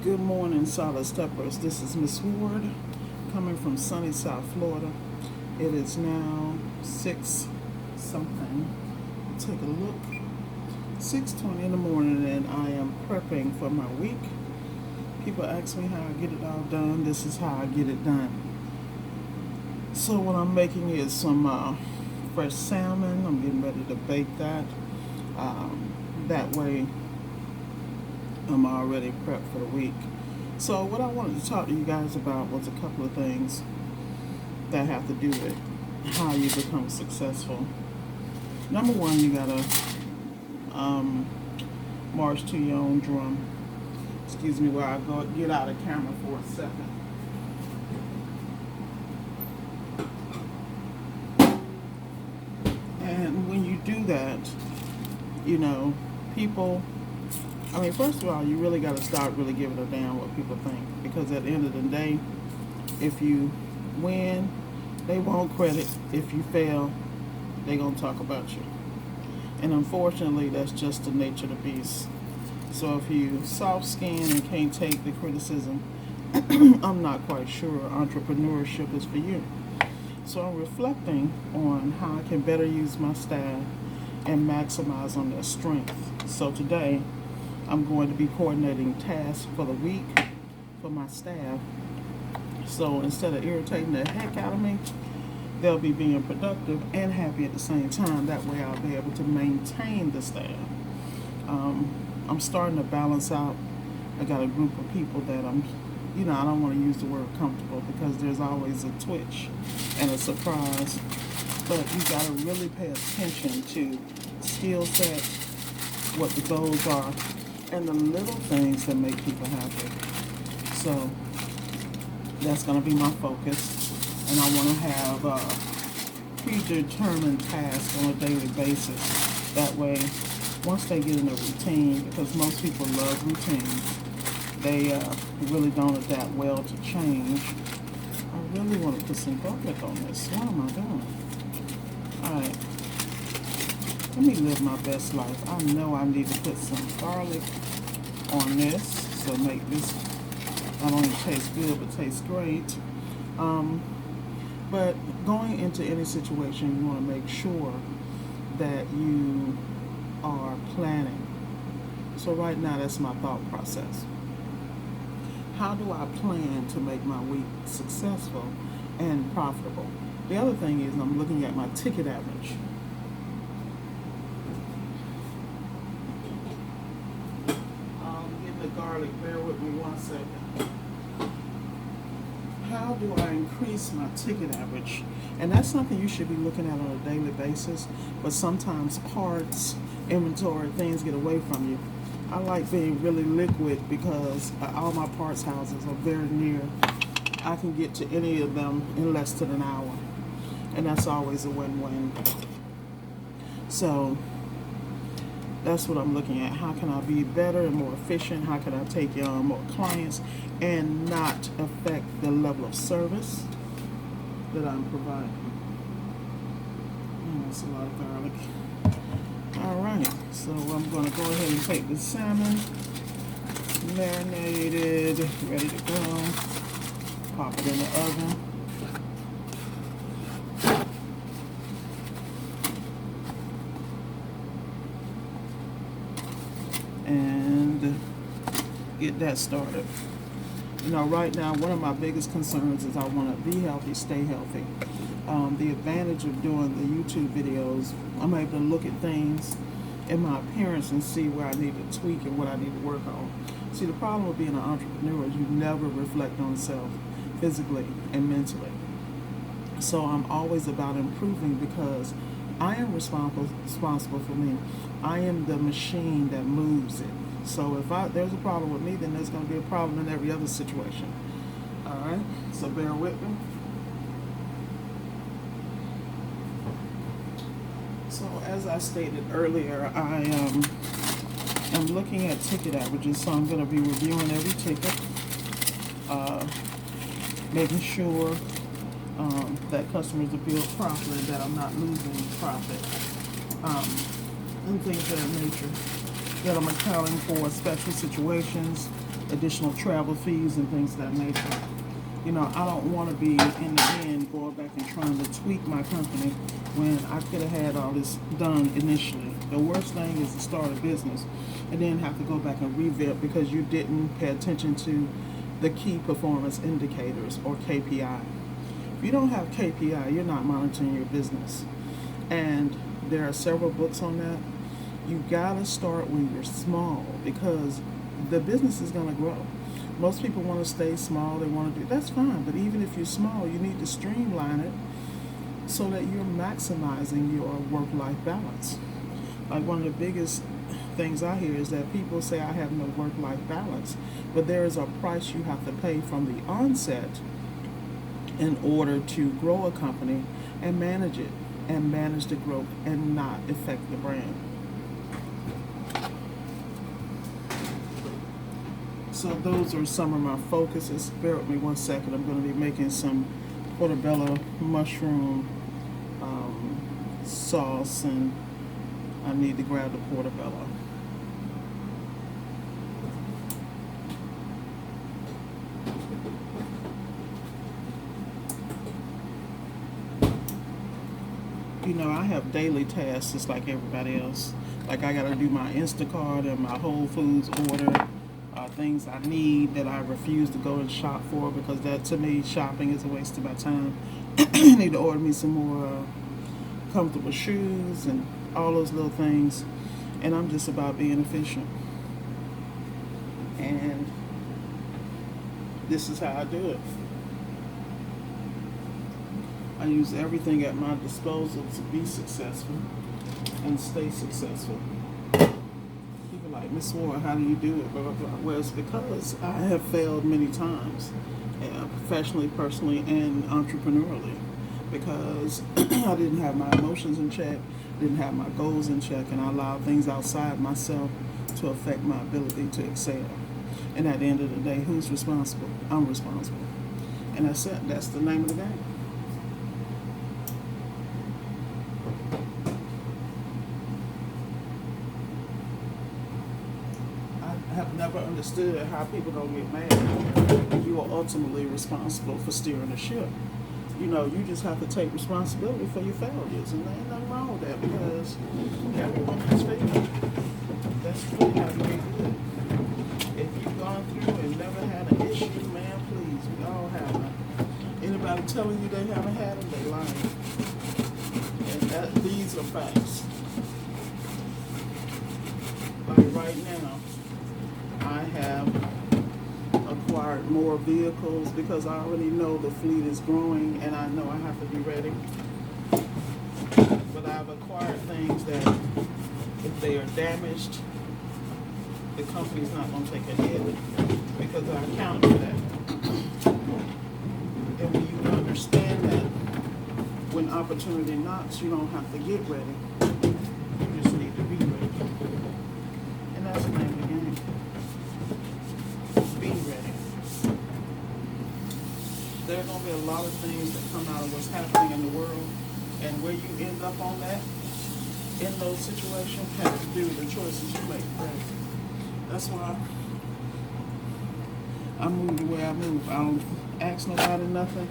Good morning, Solid Steppers. This is Miss Ward coming from sunny South Florida. It is now 6 something. Take a look. 6:20 in the morning, and I am prepping for my week. People ask me how I get it all done. This is how I get it done. So what I'm making is some fresh salmon. I'm getting ready to bake that. That way I'm already prepped for the week. So what I wanted to talk to you guys about was a couple of things that have to do with how you become successful. Number one, you gotta march to your own drum. Excuse me while I go get out of camera for a second. And when you do that, people, first of all, you really got to start really giving a damn what people think. Because at the end of the day, if you win, they want credit. If you fail, they're going to talk about you. And unfortunately, that's just the nature of the beast. So if you soft skin and can't take the criticism, I'm not quite sure entrepreneurship is for you. So I'm reflecting on how I can better use my staff and maximize on their strength. So today, I'm going to be coordinating tasks for the week for my staff. So instead of irritating the heck out of me, they'll be being productive and happy at the same time. That way I'll be able to maintain the staff. I'm starting to balance out. I got a group of people that I don't want to use the word comfortable because there's always a twitch and a surprise. But you got to really pay attention to skill set, what the goals are, and the little things that make people happy. So that's going to be my focus. And I want to have predetermined tasks on a daily basis. That way, once they get in a routine, because most people love routines, they really don't adapt well to change. I really want to put some garlic on this. What am I doing? Alright. Let me live my best life. I know I need to put some garlic on this, so make this not only taste good but taste great. But going into any situation, you want to make sure that you are planning. So right now, that's my thought process. How do I plan to make my week successful and profitable? The other thing is I'm looking at my ticket average. Getting the garlic, bear with me 1 second. How do I increase my ticket average? And that's something you should be looking at on a daily basis, but sometimes parts, inventory, things get away from you. I like being really liquid because all my parts houses are very near. I can get to any of them in less than an hour, and that's always a win-win. So that's what I'm looking at. How can I be better and more efficient? How can I take on more clients and not affect the level of service that I'm providing? That's a lot of garlic. Alright, so I'm going to go ahead and take the salmon, marinated, ready to go. Pop it in the oven. And get that started. Right now, one of my biggest concerns is I want to be healthy, stay healthy. The advantage of doing the YouTube videos, I'm able to look at things in my appearance and see where I need to tweak and what I need to work on. See, the problem with being an entrepreneur is you never reflect on self physically and mentally. So I'm always about improving because I am responsible for me. I am the machine that moves it. So if there's a problem with me, then there's going to be a problem in every other situation. All right, so bear with me. So as I stated earlier, I am looking at ticket averages. So I'm going to be reviewing every ticket, making sure that customers are billed properly, that I'm not losing profit, and things of that nature. That I'm accounting for special situations additional travel fees and things of that nature. You know, I don't want to be in the end going back and trying to tweak my company when I could have had all this done initially. The worst thing is to start a business and then have to go back and revamp because you didn't pay attention to the key performance indicators, or KPI. If you don't have KPI, you're not monitoring your business. And there are several books on that. You gotta start when you're small because the business is gonna grow. Most people want to stay small, they want to do, that's fine, but even if you're small, you need to streamline it so that you're maximizing your work-life balance. Like one of the biggest things I hear is that people say I have no work-life balance, but there is a price you have to pay from the onset in order to grow a company and manage it and manage the growth and not affect the brand. So those are some of my focuses. Bear with me 1 second. I'm going to be making some portobello mushroom sauce, and I need to grab the portobello. You know, I have daily tasks just like everybody else. Like I got to do my Instacart and my Whole Foods order. Things I need that I refuse to go and shop for because that, to me, shopping is a waste of my time. I need to order me some more comfortable shoes and all those little things. And I'm just about being efficient. And this is how I do it. I use everything at my disposal to be successful and stay successful. Like, Miss Ward, how do you do it? Blah, blah, blah. Well, it's because I have failed many times, professionally, personally, and entrepreneurially, because I didn't have my emotions in check, didn't have my goals in check, and I allowed things outside myself to affect my ability to excel. And at the end of the day, who's responsible? I'm responsible. And that's it. That's the name of the game. Have never understood how people don't get mad. You are ultimately responsible for steering the ship. You know, you just have to take responsibility for your failures, and there ain't nothing wrong with that because everyone has failed. That's really how you get good. If you've gone through and never had an issue, man, please, we all have them. Anybody telling you they haven't had them, they lying. And these are facts. Like right now, I have acquired more vehicles because I already know the fleet is growing and I know I have to be ready. But I've acquired things that if they are damaged, the company's not going to take a hit because I accounted for that. And when you understand that, when opportunity knocks, you don't have to get ready. You just need to be ready. And that's the name of the game. Be ready. There are going to be a lot of things that come out of what's happening in the world, and where you end up on that, in those situations, have to do with the choices you make. That's why I move the way I move. I don't ask nobody nothing.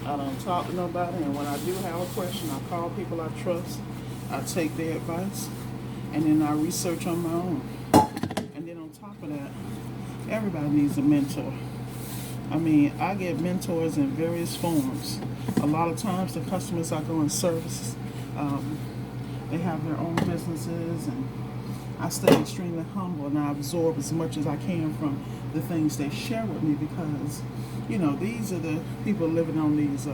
I don't talk to nobody. And when I do have a question, I call people I trust. I take their advice, and then I research on my own. And then on top of that, everybody needs a mentor. I mean, I get mentors in various forms. A lot of times the customers I go and service, they have their own businesses, and I stay extremely humble and I absorb as much as I can from the things they share with me because, you know, these are the people living on these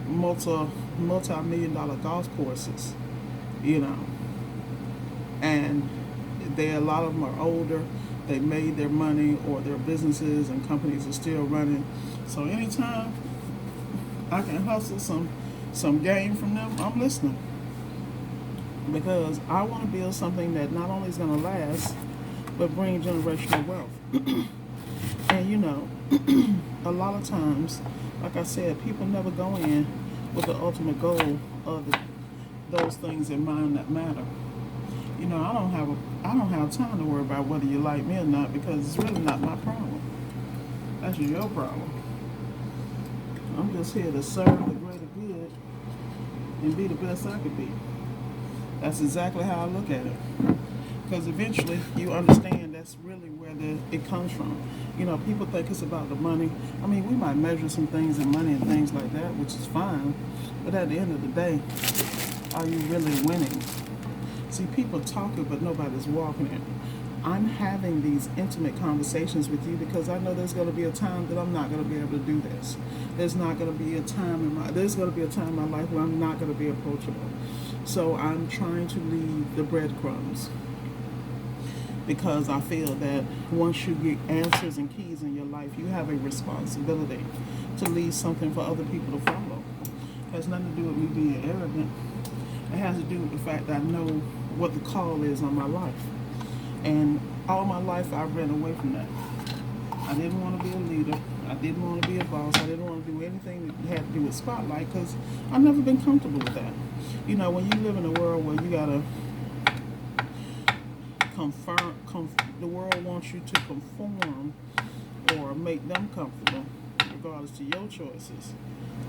multi-million-dollar golf courses, you know, and a lot of them are older. They made their money, or their businesses and companies are still running. So anytime I can hustle some game from them, I'm listening. Because I want to build something that not only is going to last, but bring generational wealth. And you know, a lot of times, like I said, people never go in with the ultimate goal of those things in mind that matter. You know, I don't have I don't have time to worry about whether you like me or not because it's really not my problem. That's your problem. I'm just here to serve the greater good and be the best I could be. That's exactly how I look at it. Because eventually you understand that's really where it comes from. You know, people think it's about the money. I mean, we might measure some things in money and things like that, which is fine. But at the end of the day, are you really winning? See, people talking, but nobody's walking it. I'm having these intimate conversations with you because I know there's going to be a time that I'm not going to be able to do this. There's going to be a time in my life where I'm not going to be approachable. So I'm trying to leave the breadcrumbs because I feel that once you get answers and keys in your life, you have a responsibility to leave something for other people to follow. It has nothing to do with me being arrogant. It has to do with the fact that I know what the call is on my life. And all my life I ran away from that. I didn't want to be a leader. I didn't want to be a boss. I didn't want to do anything that had to do with spotlight because I've never been comfortable with that. You know, when you live in a world where you got to the world wants you to conform or make them comfortable regardless to your choices.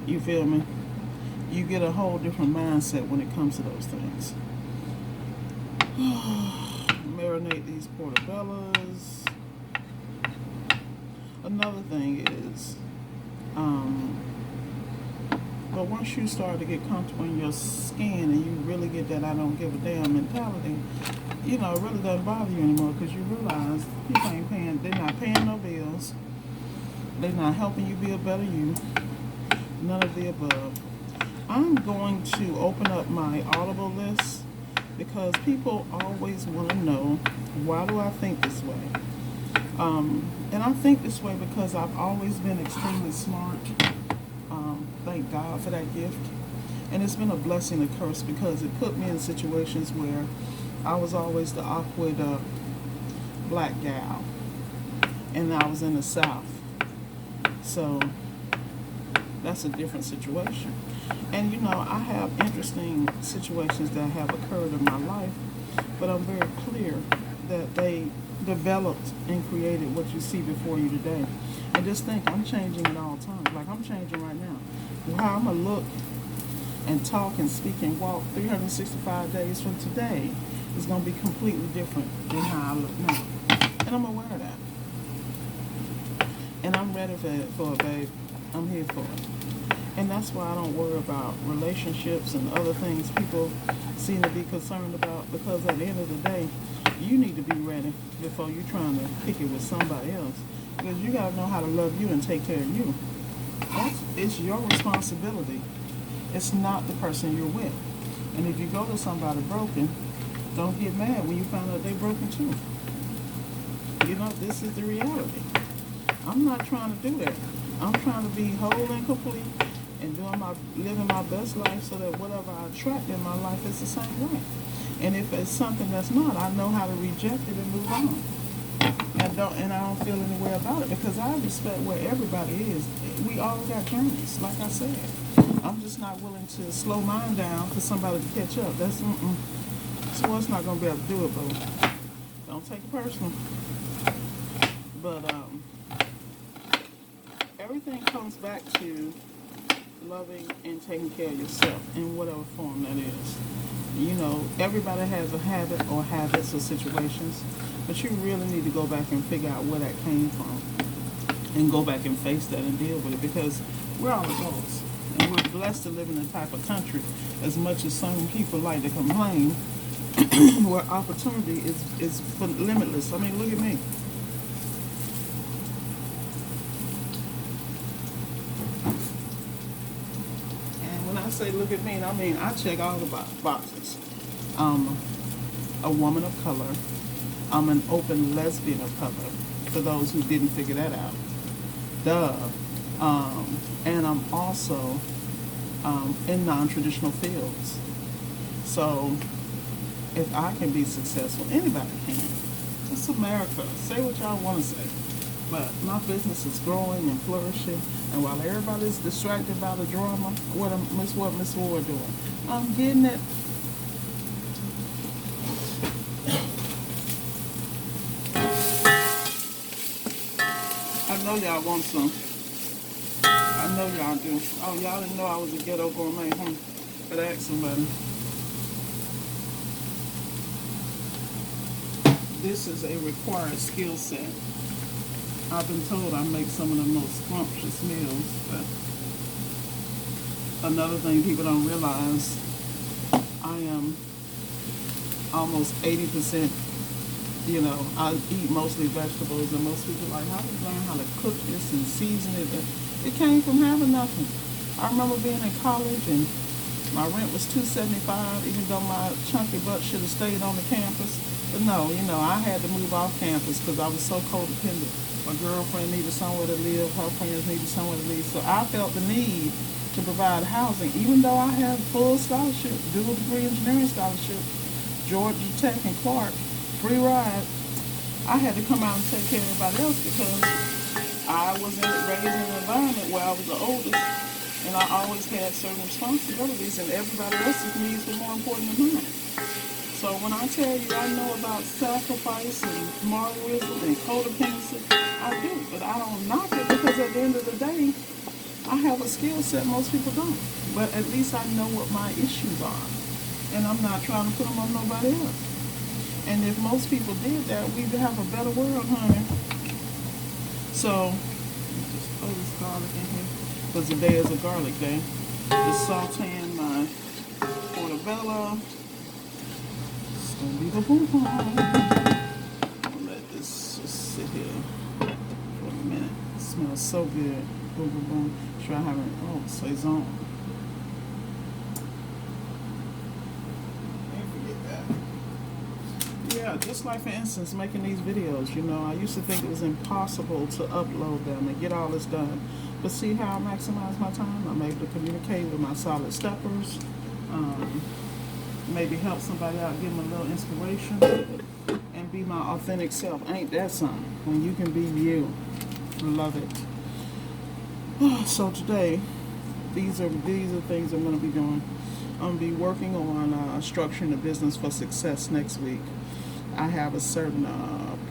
You feel me? You get a whole different mindset when it comes to those things. Marinate these portobellas. Another thing is, but once you start to get comfortable in your skin and you really get that I don't give a damn mentality, you know, it really doesn't bother you anymore because you realize people ain't paying, they're not paying no bills, they're not helping you be a better you, none of the above. I'm going to open up my Audible list because people always want to know, why do I think this way? And I think this way because I've always been extremely smart. Thank God for that gift. And it's been a blessing and a curse because it put me in situations where I was always the awkward black gal. And I was in the South. So that's a different situation. And you know, I have interesting situations that have occurred in my life, but I'm very clear that they developed and created what you see before you today. And just think, I'm changing at all times. Like I'm changing right now. How I'm going to look and talk and speak and walk 365 days from today is going to be completely different than how I look now. And I'm aware of that. And I'm ready for it, babe. I'm here for it. And that's why I don't worry about relationships and other things people seem to be concerned about, because at the end of the day, you need to be ready before you're trying to pick it with somebody else. Because you got to know how to love you and take care of you. It's your responsibility. It's not the person you're with. And if you go to somebody broken, don't get mad when you find out they're broken too. You know, this is the reality. I'm not trying to do that. I'm trying to be whole and complete and living my best life so that whatever I attract in my life is the same way. And if it's something that's not, I know how to reject it and move on. And I don't feel any way about it because I respect where everybody is. We all got journeys, like I said. I'm just not willing to slow mine down for somebody to catch up. That's Swart's not gonna be able to do it, but don't take it personal. But everything comes back to loving and taking care of yourself in whatever form that is. You know, everybody has a habit or habits or situations, but you really need to go back and figure out where that came from and go back and face that and deal with it, because we're all adults and we're blessed to live in the type of country, as much as some people like to complain, where opportunity is limitless. I mean, look at me. I say look at me, I mean I check all the boxes. A woman of color. I'm an open lesbian of color, for those who didn't figure that out. And I'm also in non-traditional fields. So if I can be successful, anybody can. It's America. Say what y'all want to say. But my business is growing and flourishing, and while everybody's distracted by the drama, what Miss Ward doing? I'm getting it. I know y'all want some. I know y'all do. Oh, y'all didn't know I was a ghetto gourmet, huh? But ask somebody. This is a required skill set. I've been told I make some of the most scrumptious meals, but another thing people don't realize, I am almost 80%, I eat mostly vegetables, and most people are like, how did you learn how to cook this and season it? It came from having nothing. I remember being in college and my rent was $275, even though my chunky butt should have stayed on the campus. But no, I had to move off campus because I was so codependent. My girlfriend needed somewhere to live, her friends needed somewhere to live. So I felt the need to provide housing, even though I had full scholarship, dual degree engineering scholarship, Georgia Tech and Clark, free ride. I had to come out and take care of everybody else because I was raised in an environment where I was the oldest, and I always had certain responsibilities, and everybody else's needs were more important than mine. So when I tell you I know about sacrifice and martyrism and codependency, I do, but I don't knock it because at the end of the day, I have a skill set most people don't. But at least I know what my issues are, and I'm not trying to put them on nobody else. And if most people did that, we'd have a better world, honey. So, just throw this garlic in here, because today is a garlic day. Just sauteing my portobello. It's going to be the boom boom. I'll let this just sit here for a minute. It smells so good. Boom boom boom. Try having, saison. Yeah, just like for instance, making these videos, I used to think it was impossible to upload them and get all this done. But see how I maximize my time? I'm able to communicate with my solid steppers, maybe help somebody out, give them a little inspiration, and be my authentic self. Ain't that something? When you can be you. I love it. So today, these are things I'm going to be doing. I'm going to be working on structuring the business for success next week. I have a certain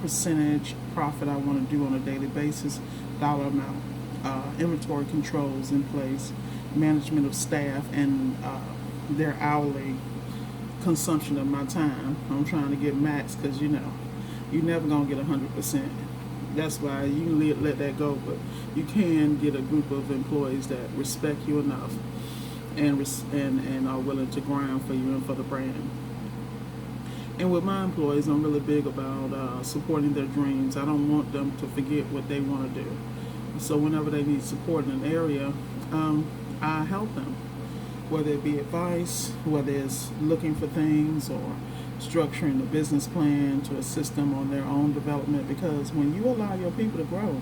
percentage profit I want to do on a daily basis, dollar amount, inventory controls in place, management of staff, and their hourly consumption of my time. I'm trying to get max because, you're never going to get 100%. That's why you let that go, but you can get a group of employees that respect you enough and are willing to grind for you and for the brand. And with my employees, I'm really big about supporting their dreams. I don't want them to forget what they want to do. So whenever they need support in an area, I help them, whether it be advice, whether it's looking for things or structuring a business plan to assist them on their own development. Because when you allow your people to grow,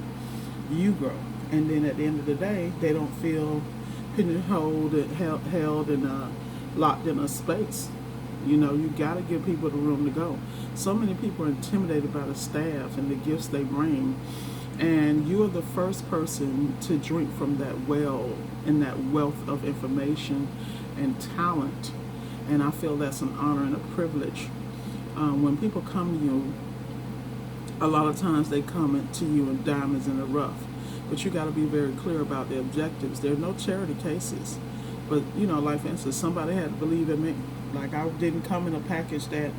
you grow. And then at the end of the day, they don't feel pigeonholed and held and locked in a space. You got to give people the room to go. So many people are intimidated by the staff and the gifts they bring. And you're the first person to drink from that well and that wealth of information and talent. And I feel that's an honor and a privilege. When people come to you, a lot of times they come to you in diamonds in the rough. But you got to be very clear about the objectives. There are no charity cases. But, like for instance, somebody had to believe in me. Like I didn't come in a package that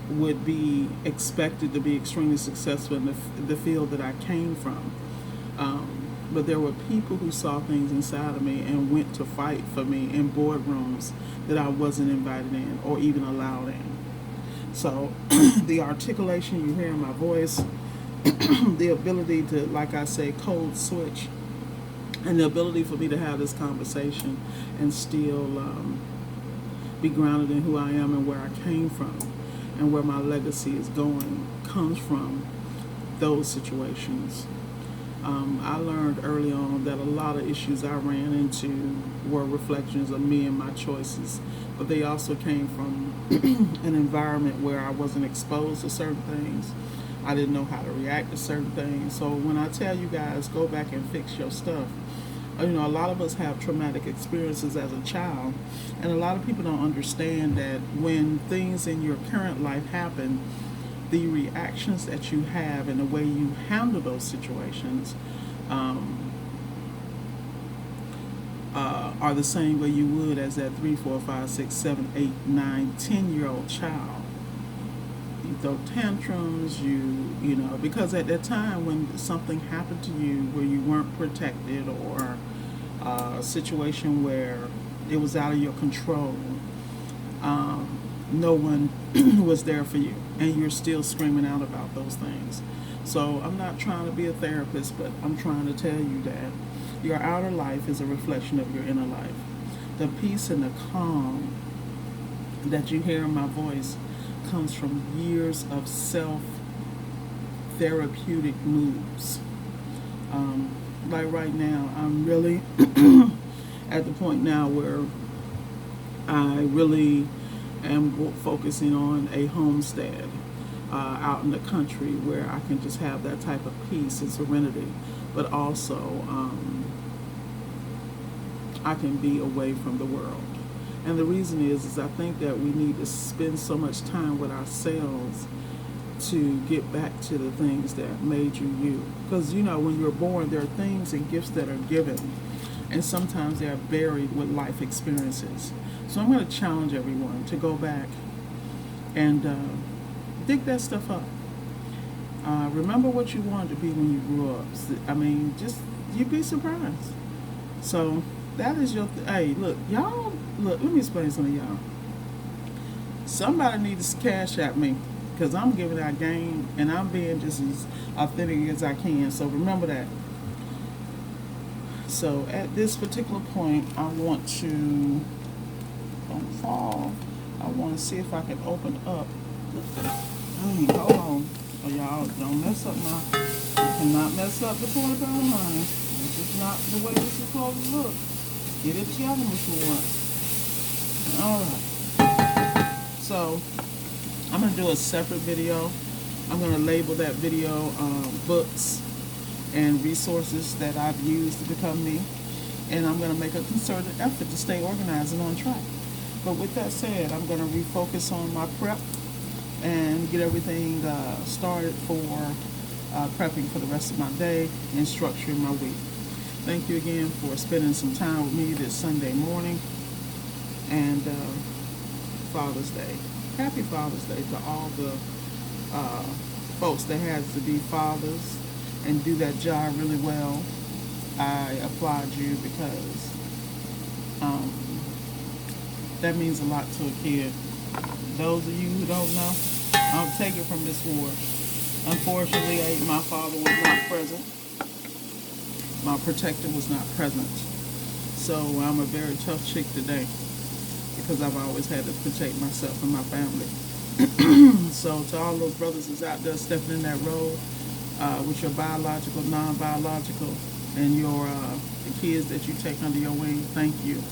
would be expected to be extremely successful in the field that I came from. But there were people who saw things inside of me and went to fight for me in boardrooms that I wasn't invited in or even allowed in. So the articulation you hear in my voice, the ability to, like I say, code switch, and the ability for me to have this conversation and still be grounded in who I am and where I came from and where my legacy is going comes from those situations. I learned early on that a lot of issues I ran into were reflections of me and my choices, but they also came from an environment where I wasn't exposed to certain things. I didn't know how to react to certain things. So when I tell you guys, go back and fix your stuff, a lot of us have traumatic experiences as a child, and a lot of people don't understand that when things in your current life happen, the reactions that you have and the way you handle those situations are the same way you would as that 3, 4, 5, 6, 7, 8, 9, 10-year-old child. You throw tantrums, you know, because at that time when something happened to you where you weren't protected, or a situation where it was out of your control, no one was there for you, and you're still screaming out about those things. So I'm not trying to be a therapist, but I'm trying to tell you that your outer life is a reflection of your inner life. The peace and the calm that you hear in my voice comes from years of self-therapeutic moves. Like right now, I'm really at the point now where I really am focusing on a homestead out in the country where I can just have that type of peace and serenity, but also I can be away from the world. And the reason is I think that we need to spend so much time with ourselves to get back to the things that made you you. Because, you know, when you're born, there are things and gifts that are given, and sometimes they are buried with life experiences. So I'm going to challenge everyone to go back and dig that stuff up. Remember what you wanted to be when you grew up. I mean, just, you'd be surprised. So that is your, hey, look, y'all, look, let me explain something to y'all. Somebody needs to cash at me, because I'm giving out game, and I'm being just as authentic as I can. So remember that. So at this particular point, I want to, don't fall, I want to see if I can open up. Hold on. Oh, y'all, don't mess up my, you cannot mess up the portobello line. This is not the way this is supposed to look. Get it together, Mr. Warren. Alright. So, I'm going to do a separate video. I'm going to label that video books and resources that I've used to become me. And I'm going to make a concerted effort to stay organized and on track. But with that said, I'm going to refocus on my prep and get everything started for prepping for the rest of my day and structuring my week. Thank you again for spending some time with me this Sunday morning. And Father's Day. Happy Father's Day to all the folks that has to be fathers and do that job really well. I applaud you, because that means a lot to a kid. Those of you who don't know, I'll take it from Miss Ward. Unfortunately, my father was not present. My protector was not present. So I'm a very tough chick today, because I've always had to protect myself and my family. So to all those brothers that's out there stepping in that role with your biological, non-biological, and your the kids that you take under your wing, thank you.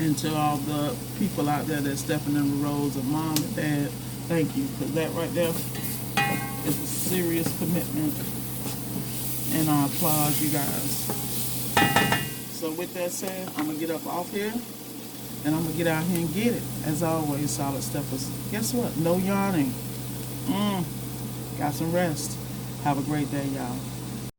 And to all the people out there that's stepping in the roles of mom and dad, thank you, because that right there is a serious commitment, and I applaud you guys. So with that said, I'm going to get up off here, and I'm going to get out here and get it. As always, Solid Steppers. Guess what? No yawning. Got some rest. Have a great day, y'all.